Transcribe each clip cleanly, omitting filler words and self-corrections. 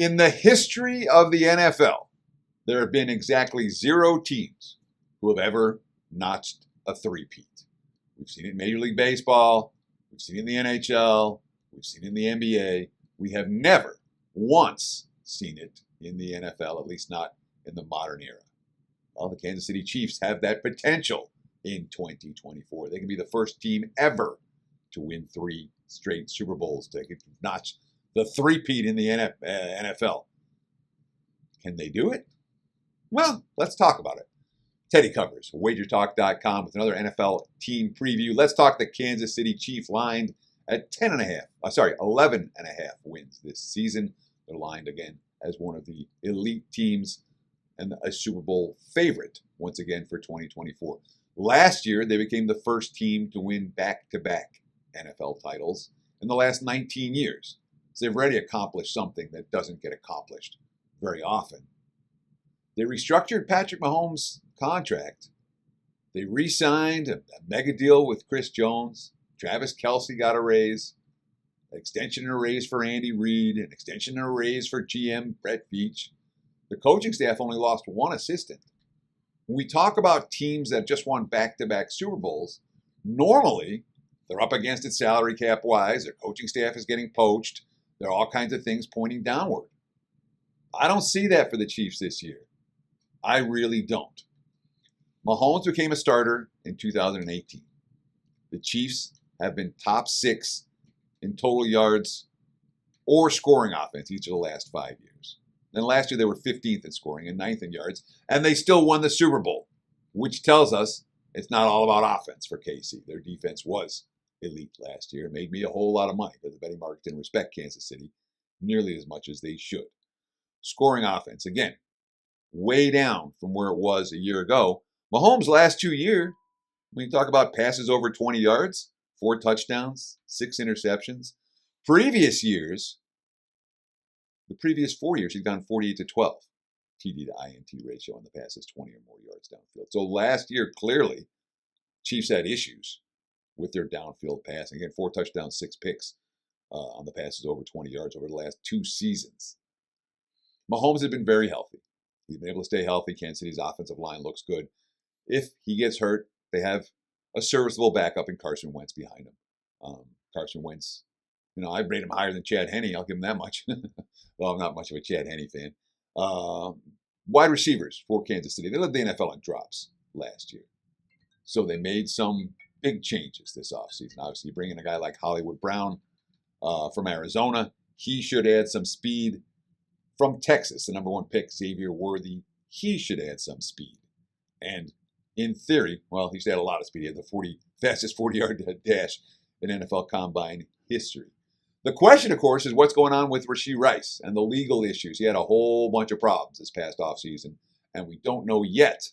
In the history of the NFL, there have been exactly 0 teams who have ever notched a three-peat. We've seen it in Major League Baseball. We've seen it in the NHL. We've seen it in the NBA. We have never once seen it in the NFL, at least not in the modern era. Well, the Kansas City Chiefs have that potential in 2024. They can be the first team ever to win 3 straight Super Bowls, to notch the three-peat in the NFL. Can they do it? Well, let's talk about it. Teddy covers WagerTalk.com with another NFL team preview. Let's talk the Kansas City Chiefs lined at 11.5 wins this season. They're lined again as one of the elite teams and a Super Bowl favorite once again for 2024. Last year, they became the first team to win back-to-back NFL titles in the last 19 years. So they've already accomplished something that doesn't get accomplished very often. They restructured Patrick Mahomes' contract. They re-signed a mega deal with Chris Jones. Travis Kelce got a raise. An extension and a raise for Andy Reid. An extension and a raise for GM Brett Veach. The coaching staff only lost 1 assistant. When we talk about teams that just won back-to-back Super Bowls, normally they're up against it salary cap-wise. Their coaching staff is getting poached. There are all kinds of things pointing downward. I don't see that for the Chiefs this year. I really don't. Mahomes became a starter in 2018. The Chiefs have been top 6 in total yards or scoring offense each of the last 5 years. Then last year they were 15th in scoring and 9th in yards, and they still won the Super Bowl, which tells us it's not all about offense for KC. Their defense was elite last year. It made me a whole lot of money because the betting market didn't respect Kansas City nearly as much as they should. Scoring offense, again, way down from where it was a year ago. Mahomes' last 2 years, when you talk about passes over 20 yards, 4 touchdowns, 6 interceptions. Previous years, the previous 4 years, he's gone 48-12 TD to INT ratio on the passes 20 or more yards downfield. So last year, clearly, Chiefs had issues with their downfield passing. Again, 4 touchdowns, 6 picks on the passes over 20 yards over the last 2 seasons. Mahomes has been very healthy. He's been able to stay healthy. Kansas City's offensive line looks good. If he gets hurt, they have a serviceable backup in Carson Wentz behind him. Carson Wentz, I rate him higher than Chad Henne. I'll give him that much. Well, I'm not much of a Chad Henne fan. Wide receivers for Kansas City. They led the NFL in drops last year. So they made some big changes this offseason. Obviously, you bring in a guy like Hollywood Brown from Arizona. He should add some speed. From Texas, the number 1 pick, Xavier Worthy, he should add some speed. And in theory, well, he should add a lot of speed. He had the fastest 40-yard dash in NFL Combine history. The question, of course, is what's going on with Rashee Rice and the legal issues. He had a whole bunch of problems this past offseason, and we don't know yet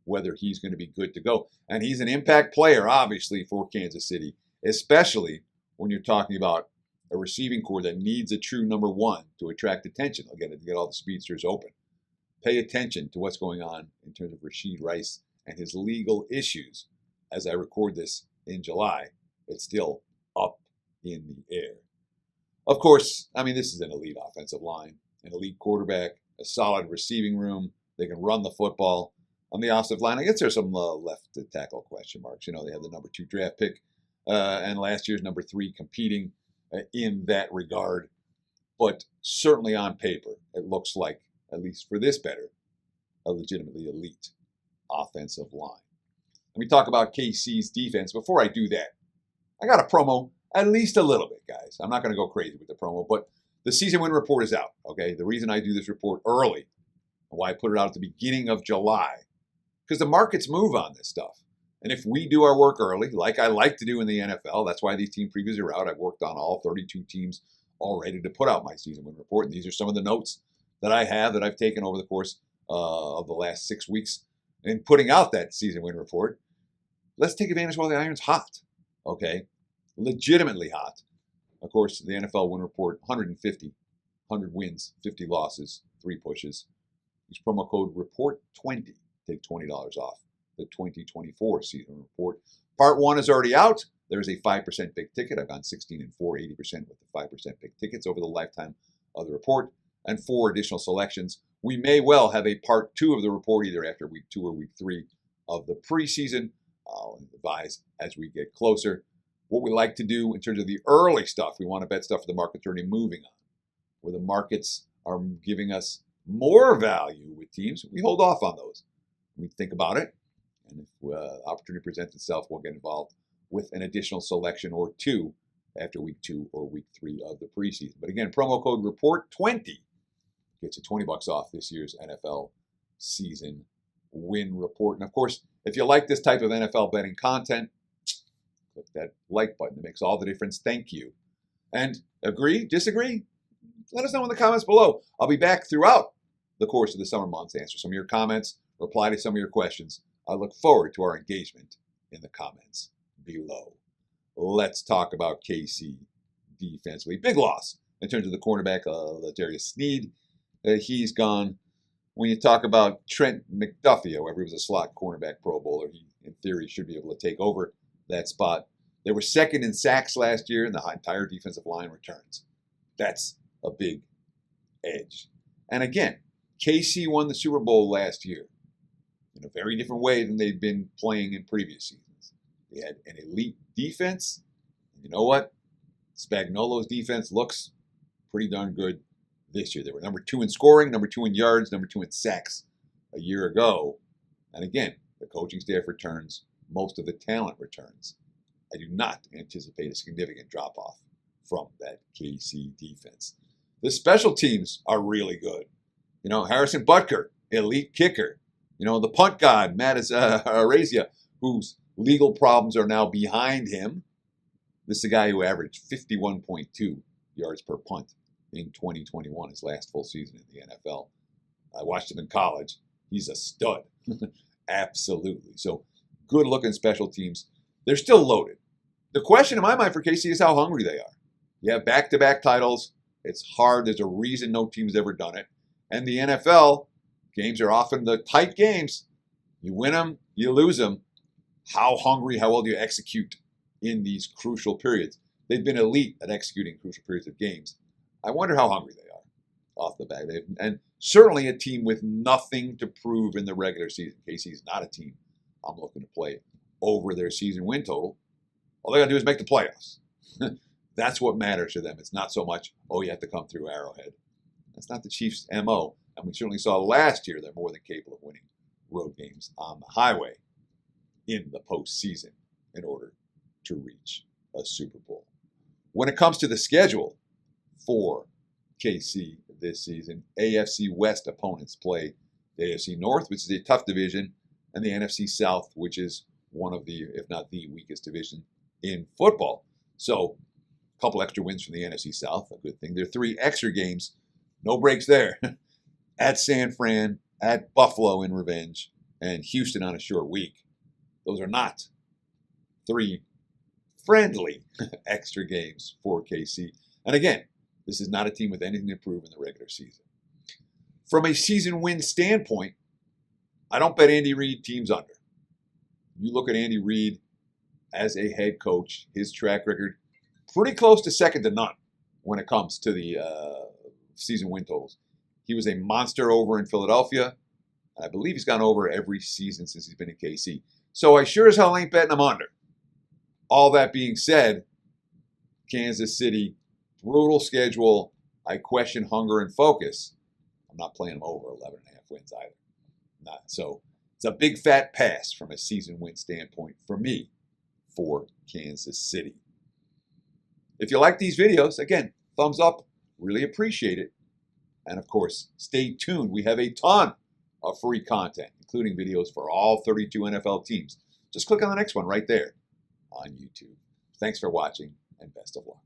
whether he's going to be good to go. And he's an impact player, obviously, for Kansas City, especially when you're talking about a receiving core that needs a true number 1 to attract attention. Again, to get all the speedsters open. Pay attention to what's going on in terms of Rashee Rice and his legal issues. As I record this in July, it's still up in the air. Of course, this is an elite offensive line, an elite quarterback, a solid receiving room. They can run the football. On the offensive line, I guess there's some left tackle question marks. They have the number 2 draft pick and last year's number 3 competing in that regard. But certainly on paper, it looks like, at least for this better, a legitimately elite offensive line. Let me talk about KC's defense. Before I do that, I got a promo at least a little bit, guys. I'm not going to go crazy with the promo, but the season win report is out, okay? The reason I do this report early, and why I put it out at the beginning of July, because the markets move on this stuff. And if we do our work early, like I like to do in the NFL, that's why these team previews are out. I've worked on all 32 teams already to put out my season win report. And these are some of the notes that I have that I've taken over the course of the last 6 weeks in putting out that season win report. Let's take advantage while the iron's hot, okay? Legitimately hot. Of course, the NFL win report, 150, 100 wins, 50 losses, 3 pushes. Use promo code REPORT20, take $20 off the 2024 season report. Part 1 is already out. There's a 5% big ticket. I've gone 16-4, 80% with the 5% big tickets over the lifetime of the report. and 4 additional selections. We may well have a part 2 of the report either after week 2 or week 3 of the preseason. I'll advise as we get closer. What we like to do in terms of the early stuff, we want to bet stuff for the markets already moving on. Where the markets are giving us more value with teams, we hold off on those. We think about it, and if opportunity presents itself, we'll get involved with an additional selection or 2 after week 2 or week 3 of the preseason. But again, promo code REPORT20 gets you $20 off this year's NFL season win report. And of course, if you like this type of NFL betting content, click that like button. It makes all the difference. Thank you. And agree, disagree? Let us know in the comments below. I'll be back throughout the course of the summer months to answer some of your comments, reply to some of your questions. I look forward to our engagement in the comments below. Let's talk about KC defensively. Big loss in terms of the cornerback, Darius Sneed. He's gone. When you talk about Trent McDuffie, however, he was a slot cornerback Pro Bowler. He, in theory, should be able to take over that spot. They were second in sacks last year, and the entire defensive line returns. That's a big edge. And again, KC won the Super Bowl last year in a very different way than they've been playing in previous seasons. They had an elite defense. And you know what? Spagnuolo's defense looks pretty darn good this year. They were number 2 in scoring, number 2 in yards, number 2 in sacks a year ago. And again, the coaching staff returns. Most of the talent returns. I do not anticipate a significant drop-off from that KC defense. The special teams are really good. You know, Harrison Butker, elite kicker. You know, the punt god, Matt Arrowhead, whose legal problems are now behind him. This is a guy who averaged 51.2 yards per punt in 2021, his last full season in the NFL. I watched him in college. He's a stud. Absolutely. So, good-looking special teams. They're still loaded. The question in my mind for KC is how hungry they are. You have back-to-back titles. It's hard. There's a reason no team's ever done it. And the NFL, games are often the tight games. You win them, you lose them. How hungry, how well do you execute in these crucial periods? They've been elite at executing crucial periods of games. I wonder how hungry they are off the bat. And certainly a team with nothing to prove in the regular season. KC is not a team I'm looking to play over their season win total. All they got to do is make the playoffs. That's what matters to them. It's not so much, oh, you have to come through Arrowhead. That's not the Chiefs' MO. And we certainly saw last year they're more than capable of winning road games on the highway in the postseason in order to reach a Super Bowl. When it comes to the schedule for KC this season, AFC West opponents play the AFC North, which is a tough division, and the NFC South, which is one of the, if not the weakest division in football. So a couple extra wins from the NFC South, a good thing. There are 3 extra games, no breaks there. At San Fran, at Buffalo in revenge, and Houston on a short week. Those are not 3 friendly extra games for KC. And again, this is not a team with anything to prove in the regular season. From a season win standpoint, I don't bet Andy Reid teams under. You look at Andy Reid as a head coach, his track record, pretty close to second to none when it comes to the season win totals. He was a monster over in Philadelphia. I believe he's gone over every season since he's been in KC. So I sure as hell ain't betting him under. All that being said, Kansas City, brutal schedule. I question hunger and focus. I'm not playing them over 11.5 wins either. Not. So it's a big fat pass from a season win standpoint for me for Kansas City. If you like these videos, again, thumbs up. Really appreciate it. And of course, stay tuned. We have a ton of free content, including videos for all 32 NFL teams. Just click on the next one right there on YouTube. Thanks for watching, and best of luck.